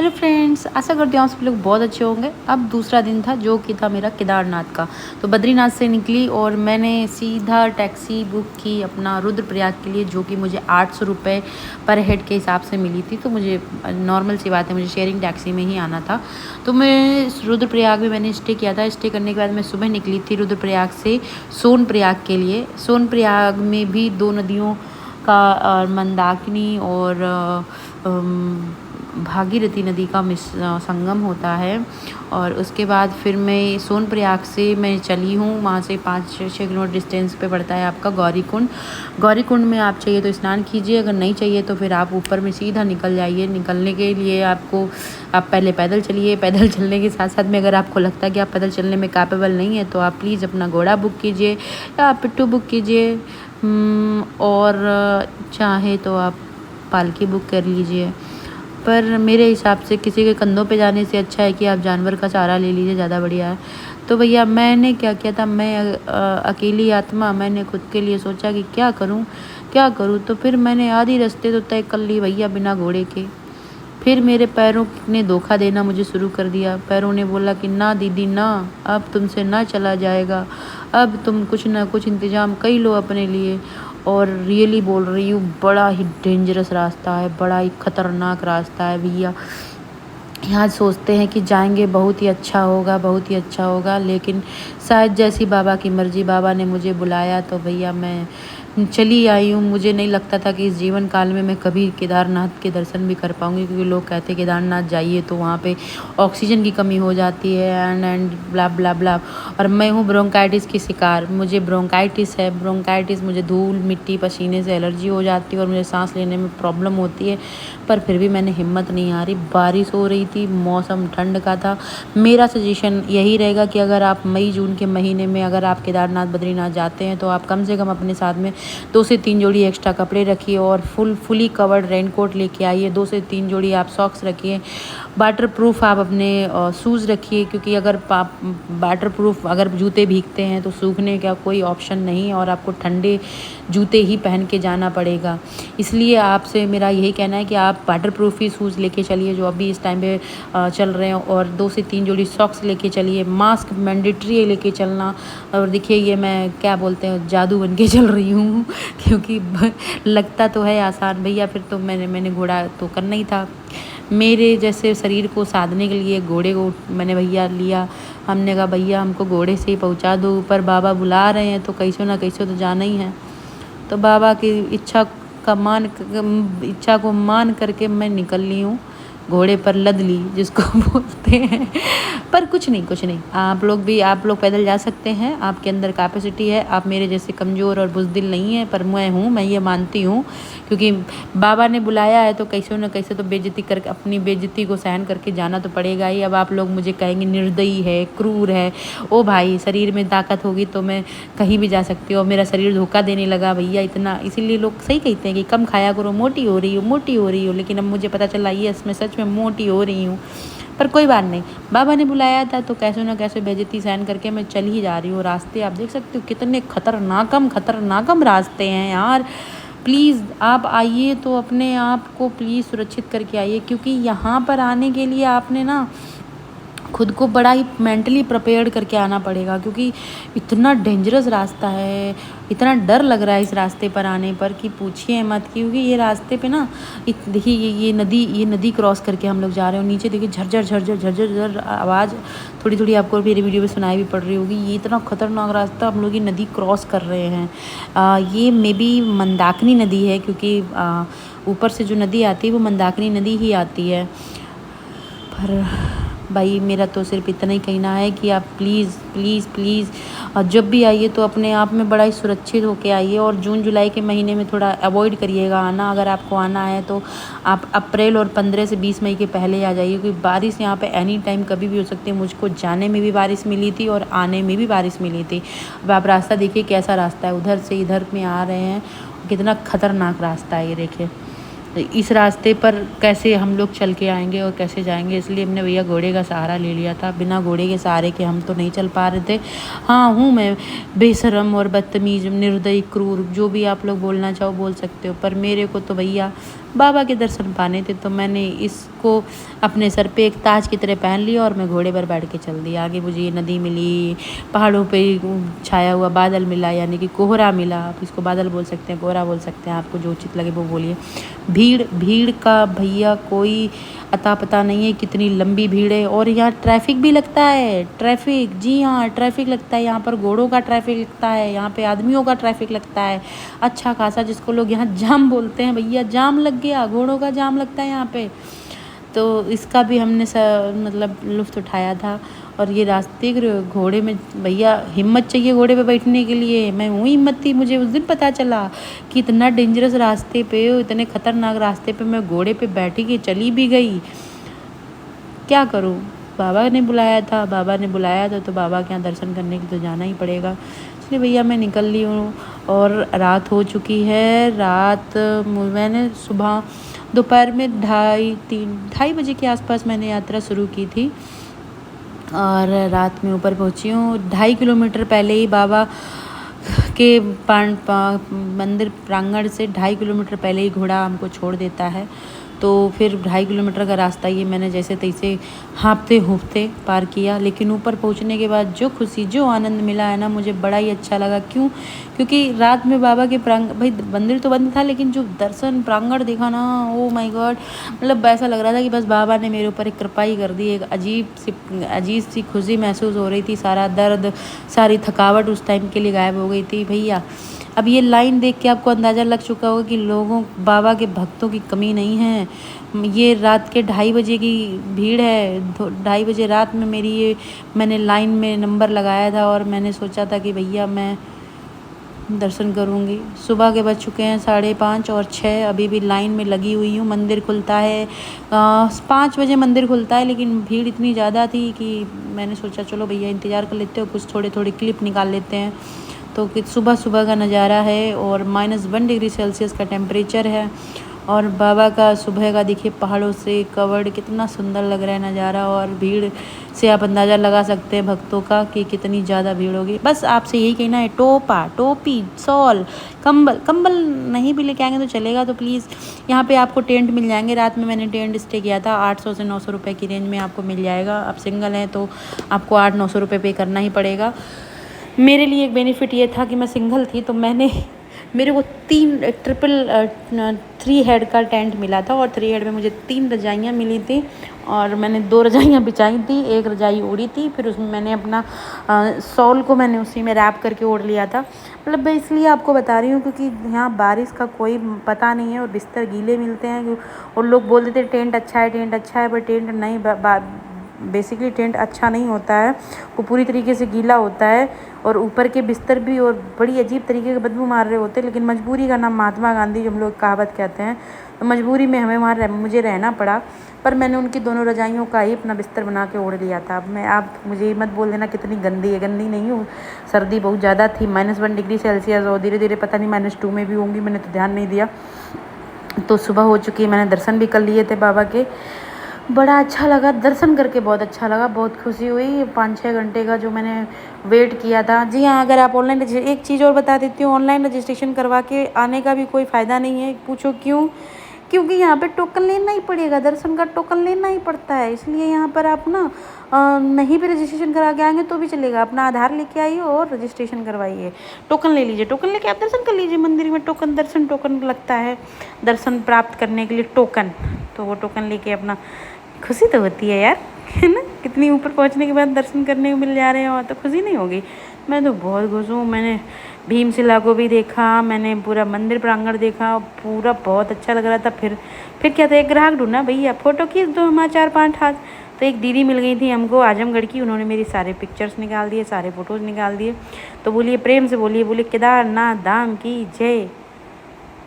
Hello friends, आशा करती हूँ आप सब लोग बहुत अच्छे होंगे। अब दूसरा दिन था जो कि था मेरा केदारनाथ का। तो बद्रीनाथ से निकली और मैंने सीधा टैक्सी बुक की अपना रुद्रप्रयाग के लिए, जो कि मुझे 800 रुपये पर हेड के हिसाब से मिली थी। तो मुझे नॉर्मल सी बात है, मुझे शेयरिंग टैक्सी में ही आना था। तो मैं रुद्रप्रयाग में मैंने स्टे किया था। स्टे करने के बाद मैं सुबह निकली थी रुद्रप्रयाग से सोनप्रयाग के लिए। सोनप्रयाग में भी दो नदियों का मंदाकिनी और भागीरथी नदी का संगम होता है। और उसके बाद फिर मैं सोनप्रयाग से मैं चली हूँ, वहाँ से 5-6 किलोमीटर डिस्टेंस पे पड़ता है आपका गौरीकुंड। गौरीकुंड में आप चाहिए तो स्नान कीजिए, अगर नहीं चाहिए तो फिर आप ऊपर में सीधा निकल जाइए। निकलने के लिए आपको आप पहले पैदल चलिए। पैदल चलने के साथ साथ में अगर आपको लगता है कि आप पैदल चलने में कैपेबल नहीं है तो आप प्लीज़ अपना घोड़ा बुक कीजिए या पिट्ठू बुक कीजिए, और चाहे तो आप पालकी बुक कर लीजिए। पर मेरे हिसाब से किसी के कंधों पे जाने से अच्छा है कि आप जानवर का सहारा ले लीजिए, ज़्यादा बढ़िया है। तो भैया मैंने क्या किया था, मैं अकेली आत्मा, मैंने खुद के लिए सोचा कि क्या करूं क्या करूं। तो फिर मैंने आधी रास्ते तो तय कर ली भैया बिना घोड़े के। फिर मेरे पैरों ने धोखा देना मुझे शुरू कर दिया। पैरों ने बोला कि ना दीदी ना, अब तुमसे ना चला जाएगा, अब तुम कुछ ना कुछ इंतज़ाम कर लो अपने लिए। और रियली बोल रही हूँ, बड़ा ही डेंजरस रास्ता है, बड़ा ही ख़तरनाक रास्ता है भैया। यहाँ सोचते हैं कि जाएंगे बहुत ही अच्छा होगा, बहुत ही अच्छा होगा, लेकिन शायद जैसी बाबा की मर्ज़ी, बाबा ने मुझे बुलाया तो भैया मैं चली आई हूँ। मुझे नहीं लगता था कि इस जीवन काल में मैं कभी केदारनाथ के दर्शन भी कर पाऊँगी, क्योंकि लोग कहते हैं केदारनाथ जाइए तो वहाँ पे ऑक्सीजन की कमी हो जाती है एंड ब्ला ब्ला ब्ला। और मैं हूँ ब्रोंकाइटिस की शिकार, मुझे ब्रोंकाइटिस है। ब्रोंकाइटिस, मुझे धूल मिट्टी पसीने से एलर्जी हो जाती है और मुझे सांस लेने में प्रॉब्लम होती है। पर फिर भी मैंने हिम्मत नहीं हारी। बारिश हो रही थी, मौसम ठंड का था। मेरा सजेशन यही रहेगा कि अगर आप मई जून के महीने में अगर आप केदारनाथ बद्रीनाथ जाते हैं तो आप कम से कम अपने साथ में 2 से 3 जोड़ी एक्स्ट्रा कपड़े रखिए और फुली कवर्ड रेनकोट लेके आइए। 2 से 3 जोड़ी आप सॉक्स रखिए। वाटर प्रूफ आप अपने शूज़ रखिए, क्योंकि अगर वाटर प्रूफ अगर जूते भीगते हैं तो सूखने का कोई ऑप्शन नहीं है और आपको ठंडे जूते ही पहन के जाना पड़ेगा। इसलिए आपसे मेरा यही कहना है कि आप वाटर प्रूफ ही शूज़ लेके चलिए जो अभी इस टाइम पे चल रहे हैं, और 2 से 3 जोड़ी सॉक्स लेके चलिए। मास्क मैंडेटरी है लेके चलना। और देखिए ये मैं क्या बोलते हैं, जादू बन के चल रही हूँ क्योंकि लगता तो है आसान भैया, फिर तो मैंने घोड़ा तो करना ही था। मेरे जैसे शरीर को साधने के लिए घोड़े को मैंने भैया लिया। हमने कहा भैया हमको घोड़े से ही पहुँचा दो, ऊपर बाबा बुला रहे हैं तो कैसे ना कैसे तो जाना ही है। तो बाबा की इच्छा को मान करके मैं निकल ली हूँ, घोड़े पर लद ली जिसको बोलते हैं। पर कुछ नहीं, आप लोग पैदल जा सकते हैं, आपके अंदर कैपेसिटी है। आप मेरे जैसे कमज़ोर और बुज़दिल नहीं है, पर मैं ये मानती हूँ, क्योंकि बाबा ने बुलाया है तो कैसे न कैसे तो बेइज्जती करके, अपनी बेइज्जती को सहन करके जाना तो पड़ेगा ही। अब आप लोग मुझे कहेंगे निर्दयी है, क्रूर है। ओ भाई, शरीर में ताकत होगी तो मैं कहीं भी जा सकती हूँ। मेरा शरीर धोखा देने लगा भैया इतना, इसीलिए लोग सही कहते हैं कि कम खाया करो, मोटी हो रही हो। लेकिन अब मुझे पता चला ये मैं सच में मोटी हो रही हूँ। पर कोई बात नहीं, बाबा ने बुलाया था तो कैसे ना कैसे बेइज्जती सहन करके मैं चल ही जा रही हूँ। रास्ते आप देख सकते हो कितने खतरनाकम रास्ते हैं यार। प्लीज़ आप आइए तो अपने आप को प्लीज़ सुरक्षित करके आइए, क्योंकि यहाँ पर आने के लिए आपने ना खुद को बड़ा ही मेंटली प्रिपेयर्ड करके आना पड़ेगा, क्योंकि इतना डेंजरस रास्ता है। इतना डर लग रहा है इस रास्ते पर आने पर कि पूछिए मत। क्योंकि ये रास्ते पे ना देखिए ये नदी क्रॉस करके हम लोग जा रहे हो। नीचे देखिए झरझर आवाज़ थोड़ी आपको मेरी वीडियो में सुनाई भी पड़ रही होगी। ये इतना खतरनाक रास्ता, हम लोग ये नदी क्रॉस कर रहे हैं। ये मे बी मंदाकिनी नदी है, क्योंकि ऊपर से जो नदी आती है वो मंदाकिनी नदी ही आती है। पर भाई मेरा तो सिर्फ इतना ही कहना है कि आप प्लीज़ जब भी आइए तो अपने आप में बड़ा ही सुरक्षित होके आइए। और जून जुलाई के महीने में थोड़ा अवॉइड करिएगा आना। अगर आपको आना है तो आप अप्रैल और 15 से 20 मई के पहले आ जाइए, क्योंकि बारिश यहाँ पे एनी टाइम कभी भी हो सकती है। मुझको जाने में भी बारिश मिली थी और आने में भी बारिश मिली थी। अब आप रास्ता देखिए कैसा रास्ता है, उधर से इधर में आ रहे हैं, कितना खतरनाक रास्ता है ये देखिए। इस रास्ते पर कैसे हम लोग चल के आएंगे और कैसे जाएंगे, इसलिए हमने भैया घोड़े का सहारा ले लिया था। बिना घोड़े के सहारे के हम तो नहीं चल पा रहे थे। हाँ हूँ मैं बेशरम और बदतमीज़, निर्दयी, क्रूर, जो भी आप लोग बोलना चाहो बोल सकते हो, पर मेरे को तो भैया बाबा के दर्शन पाने थे, तो मैंने इसको अपने सर पे एक ताज की तरह पहन लिया और मैं घोड़े पर बैठ के चल दी। आगे मुझे ये नदी मिली, पहाड़ों पे छाया हुआ बादल मिला, यानी कि कोहरा मिला। आप इसको बादल बोल सकते हैं, कोहरा बोल सकते हैं, आपको जो उचित लगे वो बोलिए। भीड़ भीड़ का भैया कोई अता पता नहीं है, कितनी लंबी भीड़ है। और यहाँ ट्रैफिक भी लगता है, ट्रैफिक, जी हाँ ट्रैफिक लगता है यहाँ पर। घोड़ों का ट्रैफिक लगता है यहाँ पे, आदमियों का ट्रैफिक लगता है अच्छा खासा, जिसको लोग यहाँ जाम बोलते हैं। भैया जाम लग गया, घोड़ों का जाम लगता है यहाँ पे। तो इसका भी हमने मतलब लुत्फ़ उठाया था। और ये रास्ते घोड़े में भैया हिम्मत चाहिए घोड़े पे बैठने के लिए। मैं हूँ हिम्मत थी, मुझे उस दिन पता चला कि इतना डेंजरस रास्ते पे, इतने ख़तरनाक रास्ते पे मैं घोड़े पे बैठी के चली भी गई। क्या करूँ, बाबा ने बुलाया था, बाबा ने बुलाया था तो बाबा के यहाँ दर्शन करने के लिए तो जाना ही पड़ेगा। इसलिए भैया मैं निकल ली हूँ। और रात हो चुकी है। रात मैंने सुबह दोपहर में 2:30 बजे के आसपास मैंने यात्रा शुरू की थी और रात में ऊपर पहुँची हूँ। 2.5 किलोमीटर पहले ही बाबा के मंदिर प्रांगण से 2.5 किलोमीटर पहले ही घोड़ा हमको छोड़ देता है। तो फिर 2.5 किलोमीटर का रास्ता ये मैंने जैसे तैसे हाँफते हूँफते पार किया। लेकिन ऊपर पहुँचने के बाद जो खुशी, जो आनंद मिला है ना, मुझे बड़ा ही अच्छा लगा। क्यों? क्योंकि रात में बाबा के भाई मंदिर तो बंद था, लेकिन जो दर्शन प्रांगण देखा ना, ओ माय गॉड, मतलब ऐसा लग रहा था कि बस बाबा ने मेरे ऊपर एक कृपा ही कर दी। एक अजीब सी खुशी महसूस हो रही थी। सारा दर्द, सारी थकावट उस टाइम के लिए गायब हो गई थी भैया। अब ये लाइन देख के आपको अंदाज़ा लग चुका होगा कि बाबा के भक्तों की कमी नहीं है। ये रात के 2:30 बजे की भीड़ है। 2:30 बजे रात में मैंने लाइन में नंबर लगाया था और मैंने सोचा था कि भैया मैं दर्शन करूंगी। सुबह के बज चुके हैं 5:30 और 6, अभी भी लाइन में लगी हुई हूँ। मंदिर खुलता है 5 बजे मंदिर खुलता है, लेकिन भीड़ इतनी ज़्यादा थी कि मैंने सोचा चलो भैया इंतज़ार कर लेते हो, कुछ थोड़े क्लिप निकाल लेते हैं। तो कि सुबह का नज़ारा है और -1 डिग्री सेल्सियस का टेम्परेचर है। और बाबा का सुबह का देखिए पहाड़ों से कवर्ड, कितना सुंदर लग रहा है नज़ारा। और भीड़ से आप अंदाज़ा लगा सकते हैं भक्तों का कि कितनी ज़्यादा भीड़ होगी। बस आपसे यही कहना है, टोपी, शॉल, कंबल नहीं भी लेके आएंगे तो चलेगा। तो प्लीज़ यहाँ पे आपको टेंट मिल जाएंगे। रात में मैंने टेंट स्टे किया था, 800 से 900 रुपये की रेंज में आपको मिल जाएगा। आप सिंगल हैं तो आपको 800-900 रुपये पे करना ही पड़ेगा। मेरे लिए एक बेनिफिट ये था कि मैं सिंगल थी, तो मेरे को 3 हेड का टेंट मिला था और 3 हेड में मुझे 3 रजाइयाँ मिली थी और मैंने 2 रजाइयाँ बिछाई थी, 1 रजाई ओढ़ी थी। फिर उसमें मैंने अपना शॉल को मैंने उसी में रैप करके ओढ़ लिया था। मतलब मैं इसलिए आपको बता रही हूँ क्योंकि यहाँ बारिश का कोई पता नहीं है और बिस्तर गीले मिलते हैं। और लोग बोल देते टेंट अच्छा है, पर टेंट नहीं, बेसिकली टेंट अच्छा नहीं होता है, वो पूरी तरीके से गीला होता है। और ऊपर के बिस्तर भी और बड़ी अजीब तरीके के बदबू मार रहे होते हैं। लेकिन मजबूरी का नाम महात्मा गांधी, जो हम लोग कहावत कहते हैं, तो मजबूरी में मुझे रहना पड़ा। पर मैंने उनकी दोनों रजाइयों का ही अपना बिस्तर बना के ओढ़ लिया था। आप मुझे मत बोल देना कितनी गंदी है, गंदी नहीं हूँ। सर्दी बहुत ज़्यादा थी, -1 डिग्री सेल्सियस, और धीरे धीरे पता नहीं -2 में भी होंगी, मैंने तो ध्यान नहीं दिया। तो सुबह हो चुकी है, मैंने दर्शन भी कर लिए थे बाबा के। बड़ा अच्छा लगा, दर्शन करके बहुत अच्छा लगा, बहुत खुशी हुई। 5-6 घंटे का जो मैंने वेट किया था। जी हाँ, अगर आप एक चीज़ और बता देती हूँ, ऑनलाइन रजिस्ट्रेशन करवा के आने का भी कोई फ़ायदा नहीं है। पूछो क्यों? क्योंकि यहाँ पे टोकन लेना ही पड़ेगा, दर्शन का टोकन लेना ही पड़ता है। इसलिए यहाँ पर आप ना नहीं भी रजिस्ट्रेशन करा के आएंगे तो भी चलेगा। अपना आधार लेके आइए और रजिस्ट्रेशन करवाइए, टोकन ले लीजिए, टोकन लेके आप दर्शन कर लीजिए। मंदिर में टोकन लगता है दर्शन प्राप्त करने के लिए, टोकन। तो वो टोकन लेके अपना, खुशी तो होती है यार, है ना। कितनी ऊपर पहुंचने के बाद दर्शन करने को मिल जा रहे हैं और तो खुशी नहीं होगी। मैं तो बहुत खुश हूँ। मैंने भीमशिला को भी देखा, मैंने पूरा मंदिर प्रांगण देखा, पूरा बहुत अच्छा लग रहा था। फिर क्या था, एक ग्राहक ढूंढना भैया, फ़ोटो खींच दो हमारा 4-5 हाथ। तो एक दीदी मिल गई थी हमको आजमगढ़ की, उन्होंने मेरी सारे पिक्चर्स निकाल दिए, सारे फ़ोटोज़ निकाल दिए। तो बोलिए प्रेम से बोलिए केदारनाथ धाम की जय,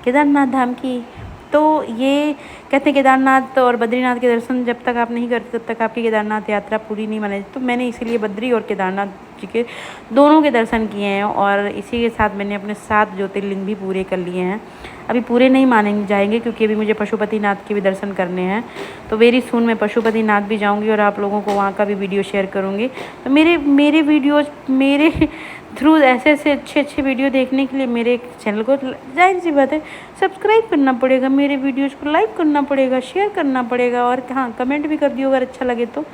केदारनाथ धाम की। तो ये कहते हैं केदारनाथ और बद्रीनाथ के दर्शन जब तक आप नहीं करते तब तक आपकी केदारनाथ यात्रा पूरी नहीं मानी। तो मैंने इसीलिए बद्री और केदारनाथ जी के दोनों के दर्शन किए हैं और इसी के साथ मैंने अपने 7 ज्योतिर्लिंग भी पूरे कर लिए हैं। अभी पूरे नहीं माने जाएंगे क्योंकि अभी मुझे पशुपतिनाथ के भी दर्शन करने हैं। तो वेरी सून मैं पशुपतिनाथ भी जाऊँगी और आप लोगों को वहाँ का भी वीडियो शेयर करूँगी। तो मेरे वीडियोज़, मेरे थ्रू ऐसे ऐसे अच्छे अच्छे वीडियो देखने के लिए मेरे चैनल को जाहिर सी बात है सब्सक्राइब करना पड़ेगा, मेरे वीडियोज़ को लाइक करना पड़ेगा, शेयर करना पड़ेगा और हाँ कमेंट भी कर दियो अगर अच्छा लगे तो।